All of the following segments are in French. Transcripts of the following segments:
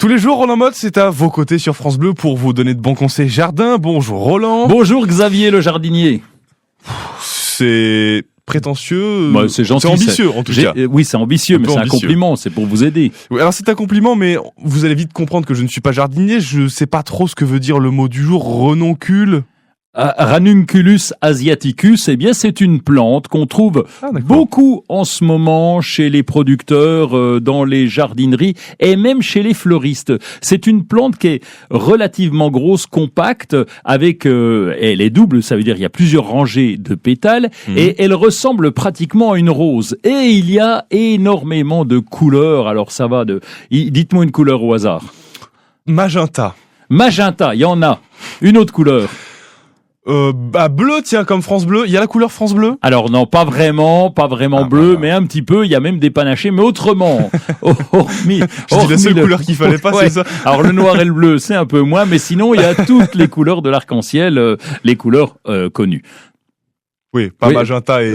Tous les jours, Roland Motte, c'est à vos côtés sur France Bleu pour vous donner de bons conseils jardin. Bonjour Roland. Bonjour Xavier le jardinier. C'est prétentieux, C'est gentil. c'est ambitieux en tout cas. Oui, c'est ambitieux, mais c'est un ambitieux. compliment, c'est pour vous aider. Oui, alors c'est un compliment, mais vous allez vite comprendre que je ne suis pas jardinier. Je sais pas trop ce que veut dire le mot du jour, renoncule. Ranunculus asiaticus, eh bien c'est une plante qu'on trouve beaucoup en ce moment chez les producteurs, dans les jardineries et même chez les fleuristes. C'est une plante qui est relativement grosse, compacte, avec elle est double, ça veut dire il y a plusieurs rangées de pétales et elle ressemble pratiquement à une rose. Et il y a énormément de couleurs. Alors ça va dites-moi une couleur au hasard. Magenta. Magenta, il y en a. Une autre couleur. Bleu, tiens, comme France Bleu. Il y a la couleur France Bleu? Alors non, pas vraiment bleu, mais un petit peu. Il y a même des panachés, mais autrement. J'ai dit la seule couleur qu'il fallait pas, ouais. c'est ça? Alors le noir et le bleu, c'est un peu moins, mais sinon il y a toutes les couleurs de l'arc-en-ciel, les couleurs connues. Oui, pas oui. magenta et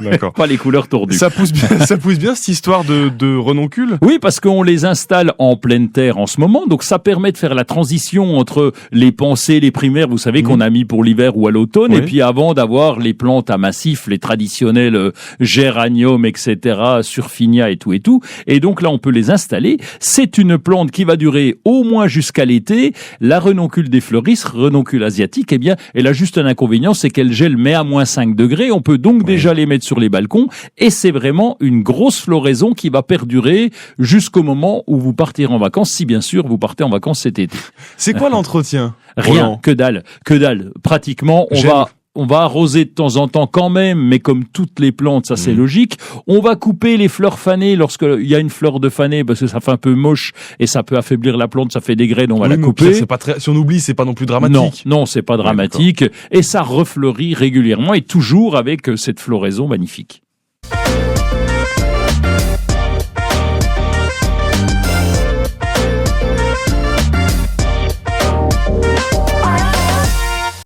d'accord. Pas les couleurs tordues. Ça pousse bien cette histoire de renoncule. Oui, parce qu'on les installe en pleine terre en ce moment, donc ça permet de faire la transition entre les pensées, les primaires, vous savez qu'on a mis pour l'hiver ou à l'automne, Oui. et puis avant d'avoir les plantes à massif, les traditionnels géranium, etc., surfinia et tout. Et donc là, on peut les installer. C'est une plante qui va durer au moins jusqu'à l'été. La renoncule des fleuristes, renoncule asiatique, eh bien, elle a juste un inconvénient, c'est qu'elle gèle mais à moins 5 degrés. On peut donc déjà les mettre sur les balcons et c'est vraiment une grosse floraison qui va perdurer jusqu'au moment où vous partirez en vacances, si bien sûr vous partez en vacances cet été. C'est quoi l'entretien? Rien, Roland? que dalle. Pratiquement, on va arroser de temps en temps quand même, mais comme toutes les plantes, ça c'est logique. On va couper les fleurs fanées lorsqu'il y a une fleur de fanée, parce que ça fait un peu moche et ça peut affaiblir la plante, ça fait des graines, on va la couper. C'est pas si on oublie, c'est pas non plus dramatique. Non, c'est pas dramatique. Et ça refleurit régulièrement et toujours avec cette floraison magnifique.